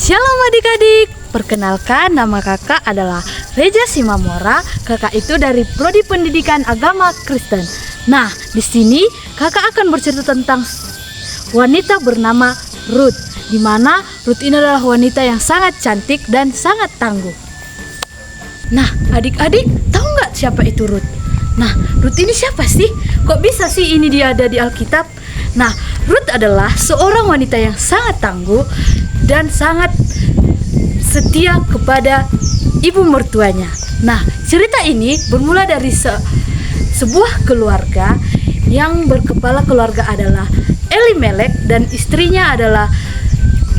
Shalom adik-adik, perkenalkan nama kakak adalah Reja Simamora. Kakak itu dari Prodi Pendidikan Agama Kristen. Nah, di sini kakak akan bercerita tentang wanita bernama Ruth, di mana Ruth ini adalah wanita yang sangat cantik dan sangat tangguh. Nah, adik-adik tahu nggak siapa itu Ruth? Nah, Ruth ini siapa sih? Kok bisa sih ini dia ada di Alkitab? Nah, Ruth adalah seorang wanita yang sangat tangguh dan sangat setia kepada ibu mertuanya. Nah, cerita ini bermula dari sebuah keluarga yang berkepala keluarga adalah Elimelek dan istrinya adalah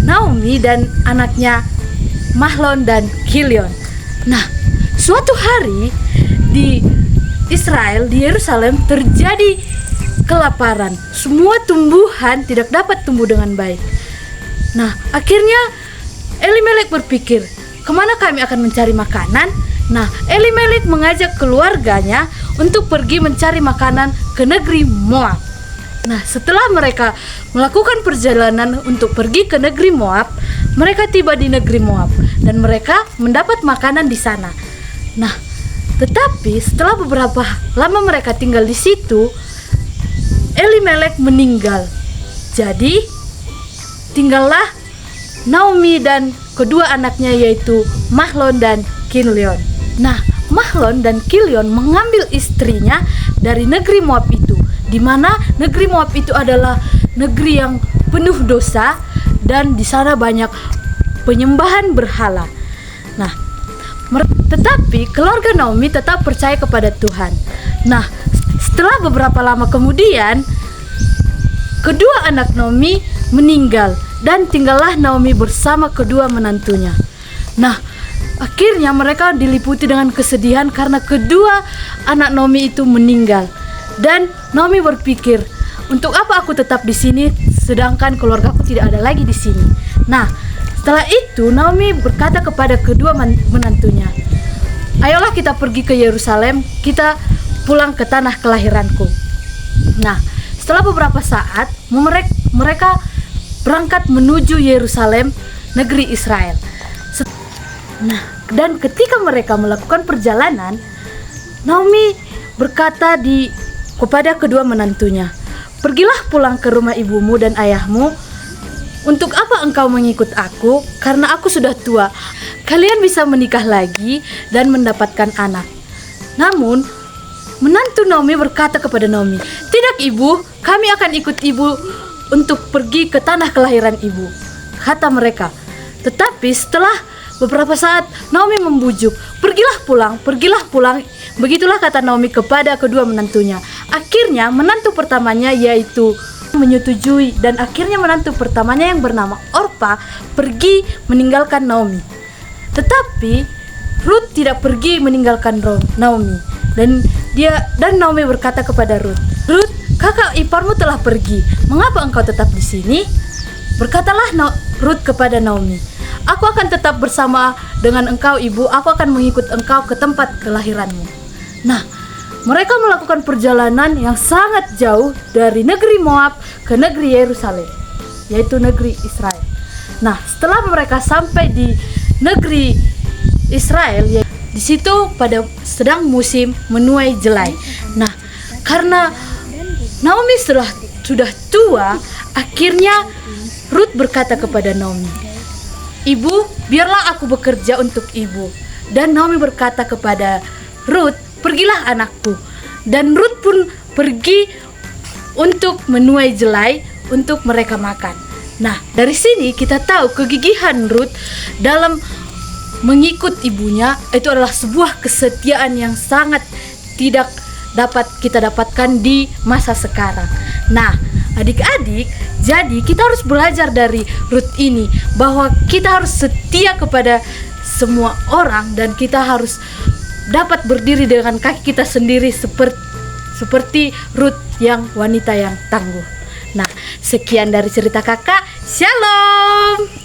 Naomi dan anaknya Mahlon dan Kilion. Nah, suatu hari di Israel, di Yerusalem terjadi kelaparan. Semua tumbuhan tidak dapat tumbuh dengan baik. Nah, akhirnya Elimelek berpikir, kemana kami akan mencari makanan? Nah, Elimelek mengajak keluarganya untuk pergi mencari makanan ke negeri Moab. Nah, setelah mereka melakukan perjalanan untuk pergi ke negeri Moab, mereka tiba di negeri Moab dan mereka mendapat makanan di sana. Nah, tetapi setelah beberapa lama mereka tinggal di situ, Elimelek meninggal. Jadi tinggallah Naomi dan kedua anaknya yaitu Mahlon dan Kilion. Nah, Mahlon dan Kilion mengambil istrinya dari negeri Moab itu, di mana negeri Moab itu adalah negeri yang penuh dosa dan di sana banyak penyembahan berhala. Nah, tetapi keluarga Naomi tetap percaya kepada Tuhan. Nah, setelah beberapa lama kemudian, kedua anak Naomi meninggal dan tinggallah Naomi bersama kedua menantunya. Nah, akhirnya mereka diliputi dengan kesedihan karena kedua anak Naomi itu meninggal. Dan Naomi berpikir, untuk apa aku tetap di sini sedangkan keluargaku tidak ada lagi di sini. Nah, setelah itu Naomi berkata kepada kedua menantunya, ayolah kita pergi ke Yerusalem, kita pulang ke tanah kelahiranku. Nah, setelah beberapa saat mereka berangkat menuju Yerusalem, negeri Israel. Nah, dan ketika mereka melakukan perjalanan, Naomi berkata kepada kedua menantunya, pergilah pulang ke rumah ibumu dan ayahmu. Untuk apa engkau mengikut aku? Karena aku sudah tua. Kalian bisa menikah lagi dan mendapatkan anak. Namun, menantu Naomi berkata kepada Naomi, tidak ibu, kami akan ikut ibu untuk pergi ke tanah kelahiran ibu, kata mereka. Tetapi setelah beberapa saat Naomi membujuk, pergilah pulang. Begitulah kata Naomi kepada kedua menantunya. Akhirnya menantu pertamanya yaitu menyetujui dan akhirnya menantu pertamanya yang bernama Orpa pergi meninggalkan Naomi. Tetapi Ruth tidak pergi meninggalkan Naomi dan Naomi berkata kepada Ruth, Ruth, kakak iparmu telah pergi. Mengapa engkau tetap di sini? Berkatalah Ruth kepada Naomi, aku akan tetap bersama dengan engkau ibu. Aku akan mengikut engkau ke tempat kelahiranmu. Nah, mereka melakukan perjalanan yang sangat jauh dari negeri Moab ke negeri Yerusalem, yaitu negeri Israel. Nah, setelah mereka sampai di negeri Israel, di situ sedang musim menuai jelai. Nah, karena Naomi sudah tua, akhirnya Ruth berkata kepada Naomi, ibu, biarlah aku bekerja untuk ibu. Dan Naomi berkata kepada Ruth, pergilah anakku. Dan Ruth pun pergi untuk menuai jelai untuk mereka makan. Nah, dari sini kita tahu kegigihan Ruth dalam mengikut ibunya itu adalah sebuah kesetiaan yang sangat tidak dapat kita dapatkan di masa sekarang. Nah, adik-adik, jadi kita harus belajar dari Ruth ini bahwa kita harus setia kepada semua orang dan kita harus dapat berdiri dengan kaki kita sendiri seperti Ruth yang wanita yang tangguh. Nah, sekian dari cerita kakak. Shalom.